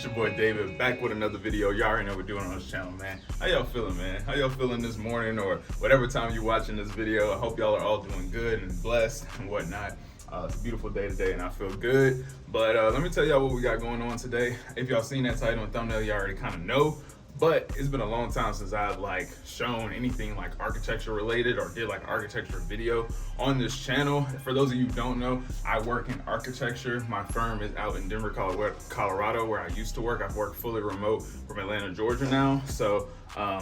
It's your boy David, back with another video. Y'all already know what we're doing on this channel, man. How y'all feeling, man? How y'all feeling this morning or whatever time you're watching this video? I hope y'all are all doing good and blessed and whatnot. It's a beautiful day today and I feel good. But let me tell y'all what we got going on today. If y'all seen that title and thumbnail, y'all already kind of know. But it's been a long time since I've shown anything like architecture related or did like architecture video on this channel. For those of you who don't know, I work in architecture. My firm is out in Denver, Colorado, where I used to work. I've worked fully remote from Atlanta, Georgia now. So,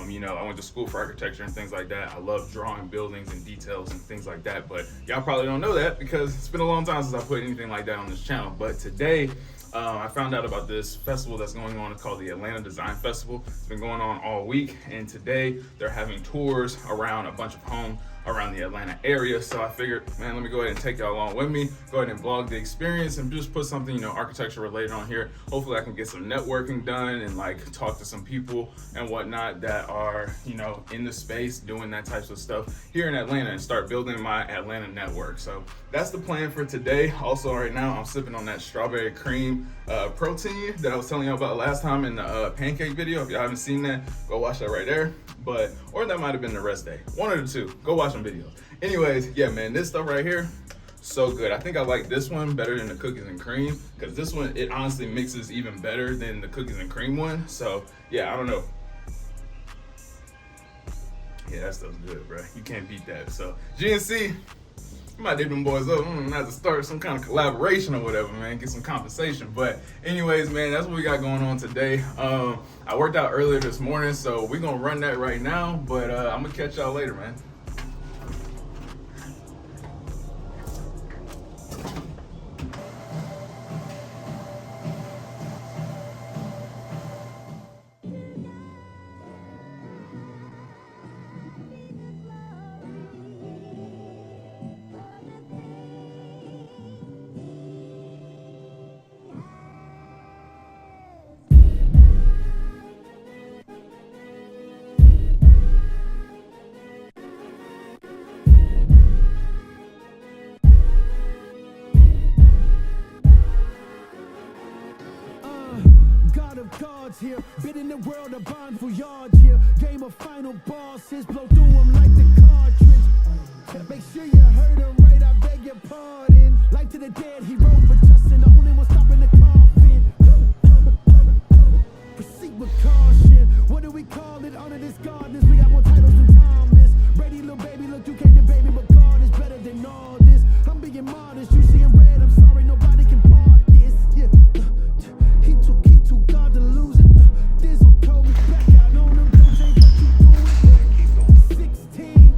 you know, I went to school for architecture and things like that. I love drawing buildings and details and things like that. But y'all probably don't know that because it's been a long time since I put anything like that on this channel. But today, I found out about this festival that's going on. It's called the Atlanta Design Festival. It's been going on all week, and today they're having tours around a bunch of homes around the Atlanta area. So I figured, man, let me go ahead and take y'all along with me, go ahead and vlog the experience and just put something, you know, architecture related on here. Hopefully I can get some networking done and talk to some people and whatnot that are, you know, in the space doing that types of stuff here in Atlanta and start building my Atlanta network. So that's the plan for today. Also right now I'm sipping on that strawberry cream protein that I was telling you about last time in the pancake video. If y'all haven't seen that, go watch that right there. Or that might have been the rest day. One of the two. Go watch some videos. Anyways, yeah, man, this stuff right here, so good. I think I like this one better than the cookies and cream because this one, it honestly mixes even better than the cookies and cream one. So yeah, I don't know. Yeah, that stuff's good, bro. You can't beat that. So GNC, I might hit them boys up. Have to start some kind of collaboration or whatever, man. Get some compensation. But anyways, man, that's what we got going on today. I worked out earlier this morning, so we're gonna run that right now. But I'm gonna catch y'all later, man. Cards here, bidding the world a bond for yards here. Game of final bosses, blow through them like the cartridge. Make sure you heard him right, I beg your pardon. Life to the dead, he wrote, but Justin, the only one stopping the coffin. Proceed with caution. What do we call it? Honor this gardeners, we got more titles than Thomas. Brady, little baby, look, you came to baby, but God is better than all this. I'm being modest, you see in red, I'm sorry, nobody can part this. Yeah. He too God to lose it. Dizzle told me back out on him. Don't say what you doing. 16,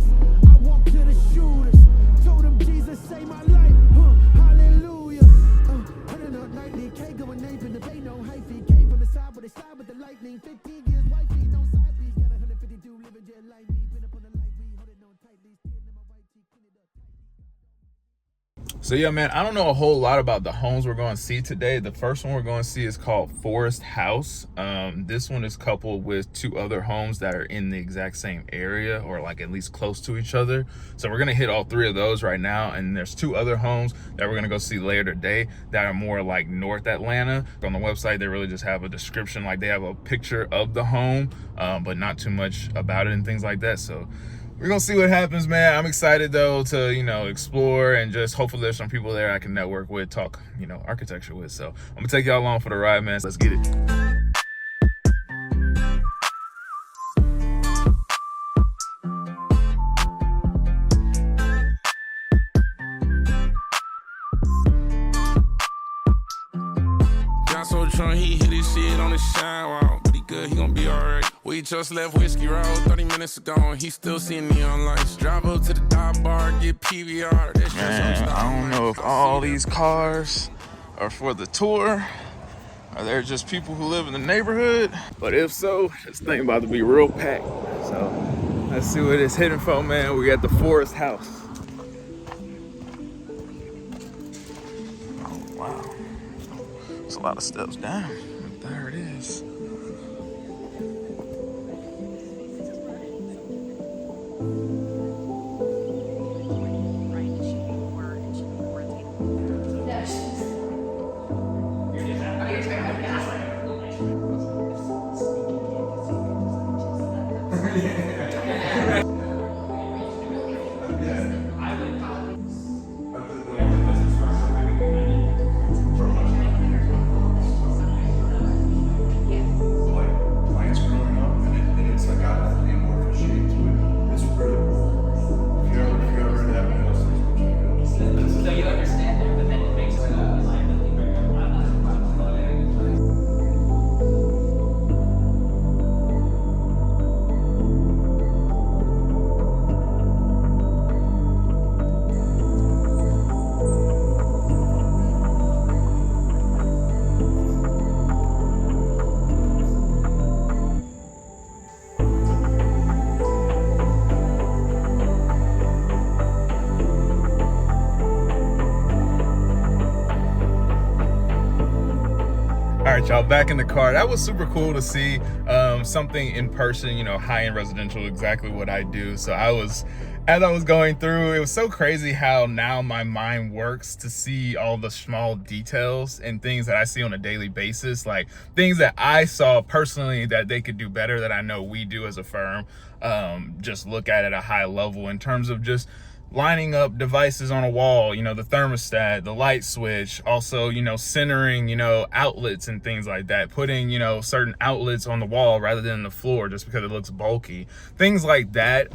I walked to the shooters. Told him Jesus saved my life. Hallelujah. Putting up nightly, can't go and name in the bay, no hyphy. Came from the side, but they side with the lightning. 15 years wifey, no side piece. Got 152 living just like me. Been up on the light, we hold it on tightly. Still in my white tee, clean it up tight. So yeah, man, I don't know a whole lot about the homes we're going to see today. The first one we're going to see is called Forest House. This one is coupled with two other homes that are in the exact same area or at least close to each other. So we're going to hit all three of those right now. And there's two other homes that we're going to go see later today that are more like North Atlanta. On the website, they really just have a description. They have a picture of the home, but not too much about it and things like that. So we're gonna see what happens, man. I'm excited though to, you know, explore and just hopefully there's some people there I can network with, talk, you know, architecture with. So I'm gonna take y'all along for the ride, man. Let's get it. So drunk, he hit his shit on the sidewalk, but he good, he gon' be alright. We just left Whiskey Road 30 minutes ago, and he still seeing neon lights. Drive up to the dive bar, get PBR. Man, I don't know if all these cars are for the tour, or they're just people who live in the neighborhood. But if so, this thing about to be real packed. So let's see what it's hitting for, man. We got the Forest House. Oh, wow. There's a lot of steps down. There it is. Plants growing up, and it's like got an amorphous shape to it. It's really cool. If you ever have one of those things, So you understand there, but then it makes it a liability barrier. All right, y'all, back in the car. That was super cool to see something in person, you know, high-end residential, exactly what I do. So as I was going through, it was so crazy how now my mind works to see all the small details and things that I see on a daily basis, like things that I saw personally that they could do better, that I know we do as a firm. Just look at a high level in terms of just lining up devices on a wall, you know, the thermostat, the light switch, also, you know, centering, you know, outlets and things like that, putting, you know, certain outlets on the wall rather than the floor just because it looks bulky, things like that.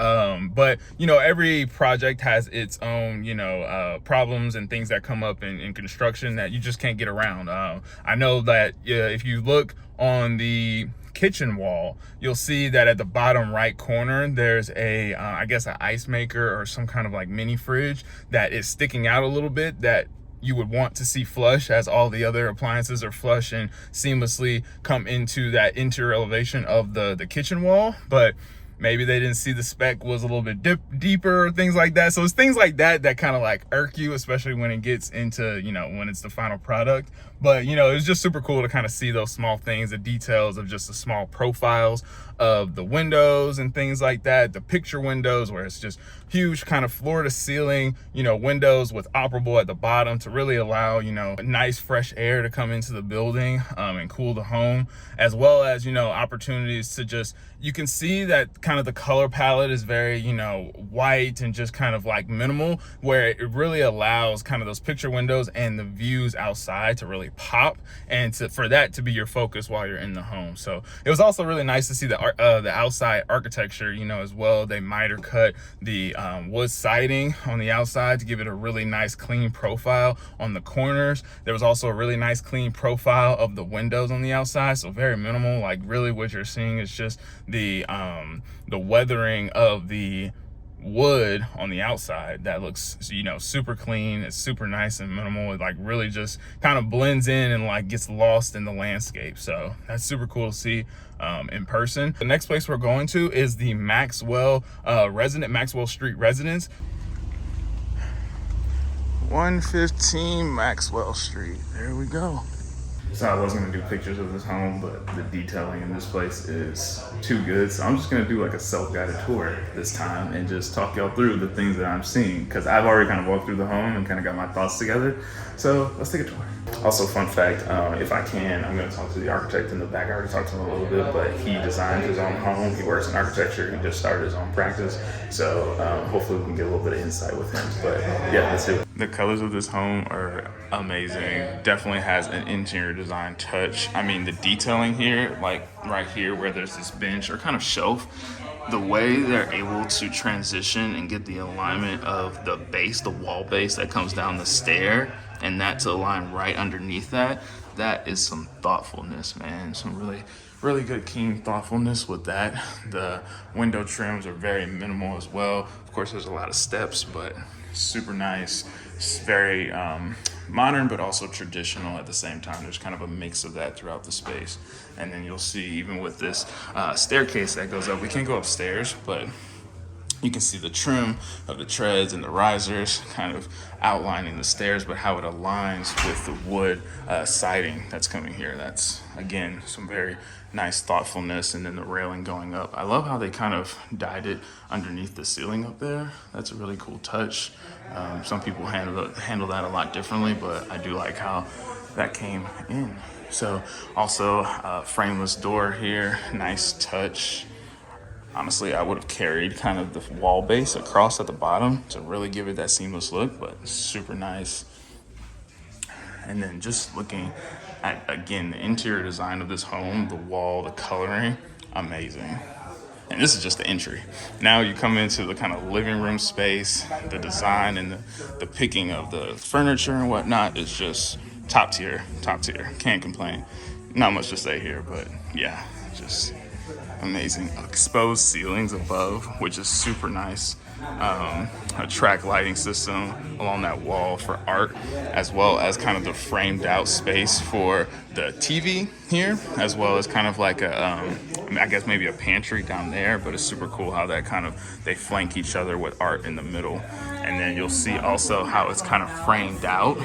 But, you know, every project has its own, you know, problems and things that come up in construction that you just can't get around. I know that if you look on the kitchen wall, you'll see that at the bottom right corner there's a I guess an ice maker or some kind of like mini fridge that is sticking out a little bit, that you would want to see flush, as all the other appliances are flush and seamlessly come into that interior elevation of the kitchen wall. But maybe they didn't see the spec was a little bit deeper, things like that. So it's things like that that kind of like irk you, especially when it gets into, you know, when it's the final product. But, you know, it's just super cool to kind of see those small things, the details of just the small profiles of the windows and things like that. The picture windows where it's just huge kind of floor to ceiling, you know, windows with operable at the bottom to really allow, you know, nice fresh air to come into the building and cool the home, as well as, you know, opportunities to just, you can see that kind of the color palette is very, you know, white and just kind of like minimal, where it really allows kind of those picture windows and the views outside to really pop, and for that to be your focus while you're in the home. So it was also really nice to see the outside architecture, you know, as well. They miter cut the wood siding on the outside to give it a really nice clean profile on the corners. There was also a really nice clean profile of the windows on the outside, so very minimal. Like really what you're seeing is just the weathering of the wood on the outside that looks, you know, super clean. It's super nice and minimal. It like really just kind of blends in and like gets lost in the landscape. So that's super cool to see in person. The next place we're going to is the Maxwell Street residence. 115 Maxwell Street. There we go. So I was gonna do pictures of this home, but the detailing in this place is too good. So I'm just gonna do like a self-guided tour this time and just talk y'all through the things that I'm seeing, because I've already kind of walked through the home and kind of got my thoughts together. So let's take a tour. Also, fun fact, if I can, I'm gonna talk to the architect in the back. I already talked to him a little bit, but he designed his own home. He works in architecture. He just started his own practice. So hopefully we can get a little bit of insight with him. But yeah, let's do it. The colors of this home are amazing. Definitely has an interior design touch. I mean, the detailing here, like right here where there's this bench or kind of shelf, the way they're able to transition and get the alignment of the base, the wall base that comes down the stair, and that to align right underneath that, that is some thoughtfulness, man. Some really good keen thoughtfulness with that. The window trims are very minimal as well. Of course, there's a lot of steps, but super nice. It's very modern, but also traditional at the same time. There's kind of a mix of that throughout the space. And then you'll see, even with this staircase that goes up, we can't go upstairs, but you can see the trim of the treads and the risers kind of outlining the stairs, but how it aligns with the wood siding that's coming here. That's, again, some very nice thoughtfulness. And then the railing going up. I love how they kind of dyed it underneath the ceiling up there. That's a really cool touch. Some people handle that a lot differently, but I do like how that came in. So also frameless door here, nice touch. Honestly, I would have carried kind of the wall base across at the bottom to really give it that seamless look, but super nice. And then just looking at, again, the interior design of this home, the wall, the coloring, amazing. And this is just the entry. Now you come into the kind of living room space, the design and the picking of the furniture and whatnot is just top tier, top tier. Can't complain. Not much to say here, but yeah, just amazing. Exposed ceilings above, which is super nice. A track lighting system along that wall for art, as well as kind of the framed out space for the TV here, as well as kind of like I guess maybe a pantry down there, but it's super cool how that kind of, they flank each other with art in the middle. And then you'll see also how it's kind of framed out,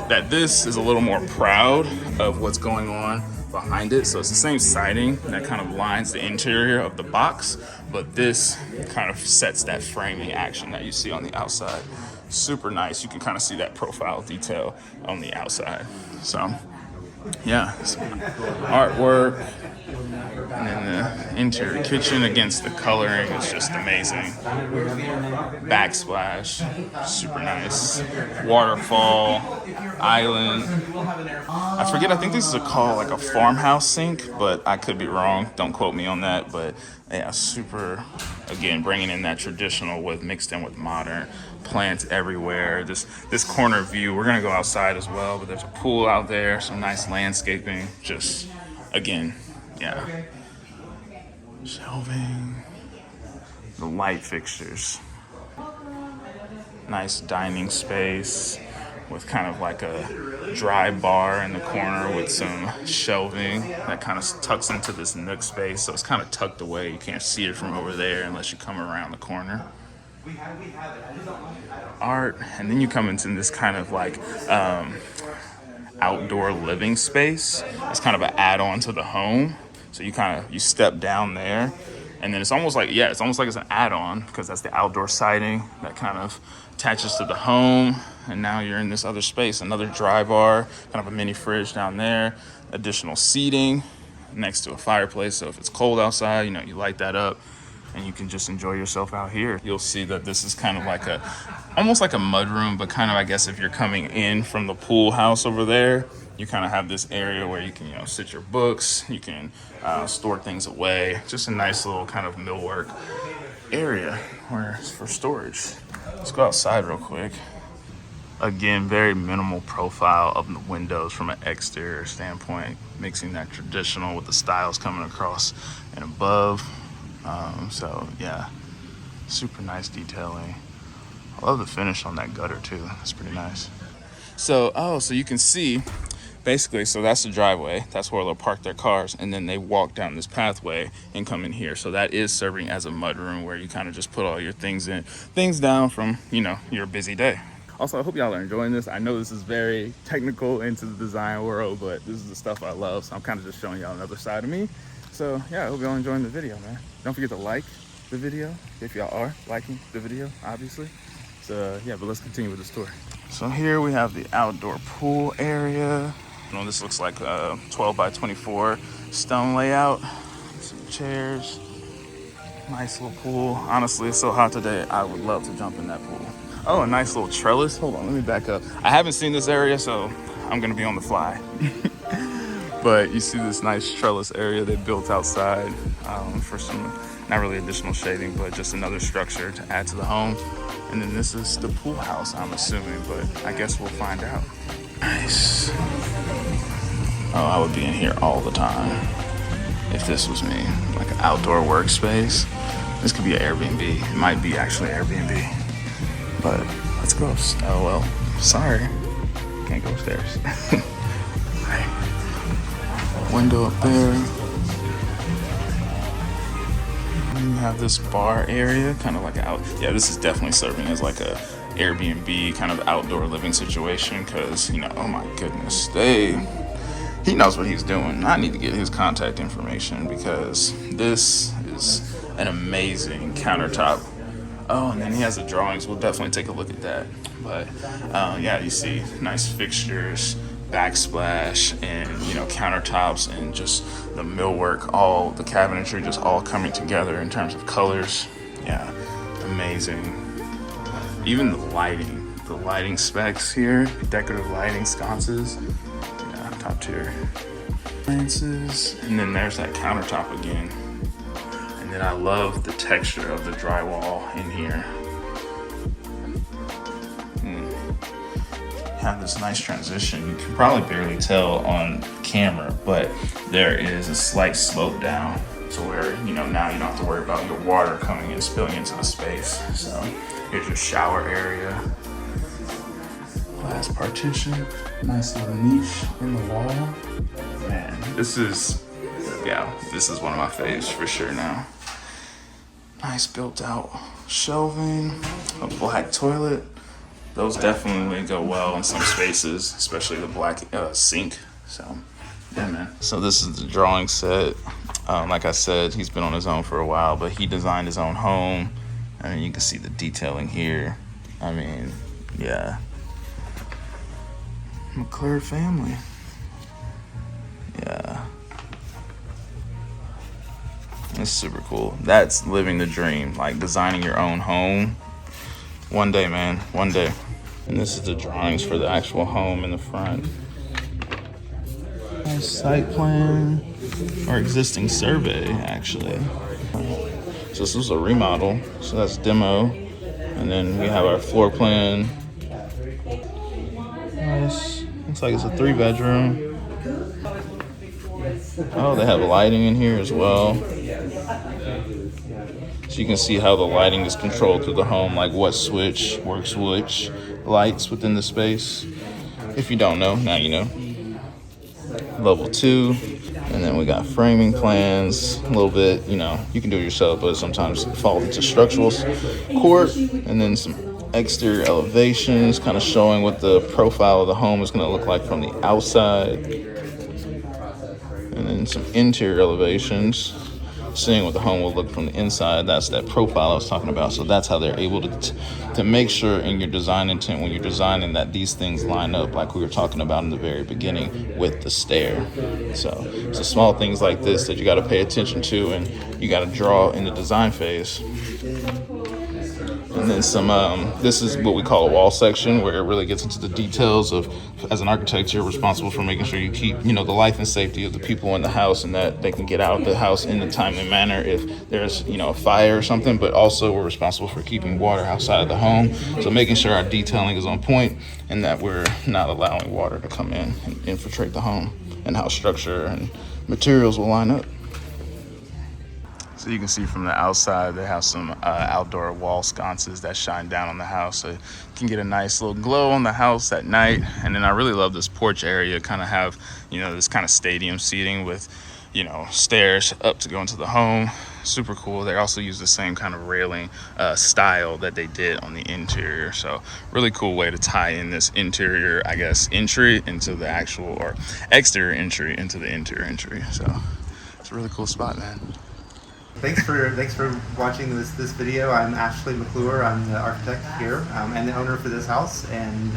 that this is a little more proud of what's going on behind it. So it's the same siding that kind of lines the interior of the box, but this kind of sets that framing action that you see on the outside. Super nice. You can kind of see that profile detail on the outside. So yeah, some artwork. And then the interior kitchen, against the coloring is just amazing. Backsplash, super nice. Waterfall, island. I forget, I think this is called like a farmhouse sink, but I could be wrong. Don't quote me on that, but yeah, super, again, bringing in that traditional with mixed in with modern. Plants everywhere. This corner view, we're gonna go outside as well, but there's a pool out there, some nice landscaping. Just, again, yeah. Shelving, the light fixtures. Nice dining space with kind of like a dry bar in the corner with some shelving that kind of tucks into this nook space. So it's kind of tucked away. You can't see it from over there unless you come around the corner. Art, and then you come into this kind of like outdoor living space. It's kind of an add-on to the home. So you step down there, and then it's almost like it's an add-on, because that's the outdoor siding that kind of attaches to the home. And now you're in this other space, another dry bar, kind of a mini fridge down there, additional seating next to a fireplace. So if it's cold outside, you light that up and you can just enjoy yourself out here. You'll see that this is kind of like almost like a mudroom, but kind of, I guess, if you're coming in from the pool house over there, you kind of have this area where you can, sit your books, you can store things away. Just a nice little kind of millwork area where it's for storage. Let's go outside real quick. Again, very minimal profile of the windows from an exterior standpoint, mixing that traditional with the styles coming across and above. So yeah, super nice detailing. I love the finish on that gutter too. It's pretty nice. So you can see, basically, so that's the driveway. That's where they'll park their cars, and then they walk down this pathway and come in here. So that is serving as a mudroom where you kind of just put all your things down from, your busy day. Also, I hope y'all are enjoying this. I know this is very technical into the design world, but this is the stuff I love. So I'm kind of just showing y'all another side of me. So yeah, I hope y'all enjoying the video, man. Don't forget to like the video if y'all are liking the video, obviously. So yeah, but let's continue with this tour. So here we have the outdoor pool area. This looks like a 12 by 24 stone layout. Some chairs, nice little pool. Honestly, it's so hot today, I would love to jump in that pool. Oh, a nice little trellis. Hold on, let me back up. I haven't seen this area, so I'm gonna be on the fly. But you see this nice trellis area they built outside for some, not really additional shading, but just another structure to add to the home. And then this is the pool house, I'm assuming, but I guess we'll find out. Nice. Oh, I would be in here all the time if this was me. Like an outdoor workspace. This could be an Airbnb. It might be actually Airbnb. But let's go. Oh, well, sorry. Can't go upstairs. Window up there. And you have this bar area, kind of like this is definitely serving as like a Airbnb kind of outdoor living situation, because oh my goodness, he knows what he's doing. I need to get his contact information, because this is an amazing countertop. Oh, and then he has the drawings. We'll definitely take a look at that. But yeah, you see nice fixtures, backsplash and, you know, countertops and just the millwork, all the cabinetry just all coming together in terms of colors. Yeah, amazing. Even the lighting specs here, decorative lighting sconces, yeah, top tier. Appliances, and then there's that countertop again. And then I love the texture of the drywall in here. Have this nice transition. You can probably barely tell on camera, but there is a slight slope down to where, you know, now you don't have to worry about your water coming and spilling into the space. So here's your shower area. Glass partition, nice little niche in the wall. Man, this is one of my faves for sure now. Nice built out shelving, a black toilet. Those definitely go well in some spaces, especially the black sink. So, yeah, man. So this is the drawing set. Like I said, he's been on his own for a while, but he designed his own home. I mean, you can see the detailing here. I mean, yeah. McClure family. Yeah. It's super cool. That's living the dream, like designing your own home. One day, man, one day. And this is the drawings for the actual home in the front. Nice site plan, or existing survey, actually. So this was a remodel, so that's demo. And then we have our floor plan. Nice, looks like it's a 3-bedroom. Oh, they have lighting in here as well. So you can see how the lighting is controlled through the home, like what switch works which lights within the space. If you don't know, now you know. Level 2, and then we got framing plans, a little bit, you know, you can do it yourself, but sometimes it falls into structural court, and then some exterior elevations, kind of showing what the profile of the home is going to look like from the outside, and then some interior elevations, seeing what the home will look from the inside. That's that profile I was talking about. So that's how they're able to make sure in your design intent, when you're designing, that these things line up, like we were talking about in the very beginning with the stair. So small things like this that you got to pay attention to, and you got to draw in the design phase. And then some, this is what we call a wall section, where it really gets into the details of, as an architect, you're responsible for making sure you keep, you know, the life and safety of the people in the house, and that they can get out of the house in a timely manner if there's, you know, a fire or something. But also we're responsible for keeping water outside of the home. So making sure our detailing is on point, and that we're not allowing water to come in and infiltrate the home, and how structure and materials will line up. So you can see from the outside, they have some outdoor wall sconces that shine down on the house, so you can get a nice little glow on the house at night. And then I really love this porch area, kind of have, you know, this kind of stadium seating with, you know, stairs up to go into the home. Super cool. They also use the same kind of railing style that they did on the interior. So really cool way to tie in this interior, I guess, entry into the actual, or exterior entry into the interior entry. So it's a really cool spot, man. Thanks for watching this video. I'm Ashley McClure. I'm the architect here and the owner for this house, and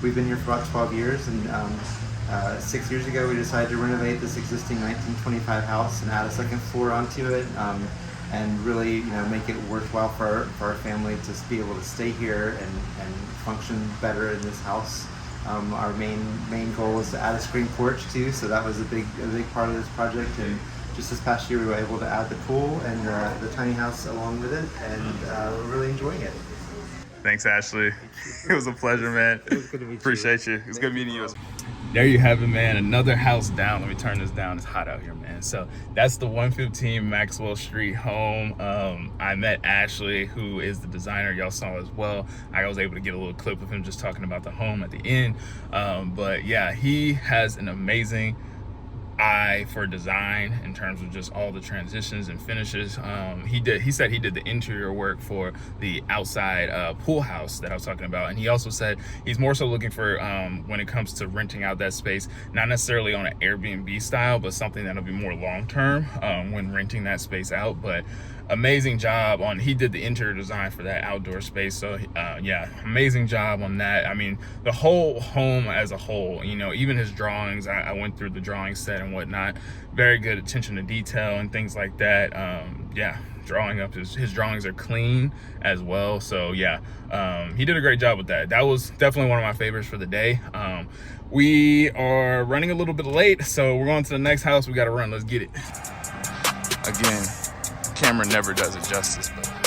we've been here for about 12 years. And 6 years ago, we decided to renovate this existing 1925 house and add a second floor onto it, and really, you know, make it worthwhile for our family to be able to stay here and function better in this house. Our main goal was to add a screen porch too, so that was a big part of this project. And just this past year, we were able to add the pool and the tiny house along with it, and we're really enjoying it. Thanks, Ashley. It was a pleasure, man. It was good to meet you. Appreciate you. It was good meeting you. There you have it, man. Another house down. Let me turn this down. It's hot out here, man. So that's the 115 Maxwell Street home. I met Ashley, who is the designer y'all saw as well. I was able to get a little clip of him just talking about the home at the end. But yeah, he has an amazing eye for design in terms of just all the transitions and finishes. He said he did the interior work for the outside pool house that I was talking about, and he also said he's more so looking for, when it comes to renting out that space, not necessarily on an Airbnb style, but something that'll be more long-term when renting that space out. But amazing job on, he did the interior design for that outdoor space. So yeah, amazing job on that. I mean, the whole home as a whole, you know, even his drawings, I went through the drawing set and whatnot. Very good attention to detail and things like that. Yeah, drawing up his drawings are clean as well. So yeah, he did a great job with that. That was definitely one of my favorites for the day. We are running a little bit late, so we're going to the next house. We got to run. Let's get it. Again, camera never does it justice, but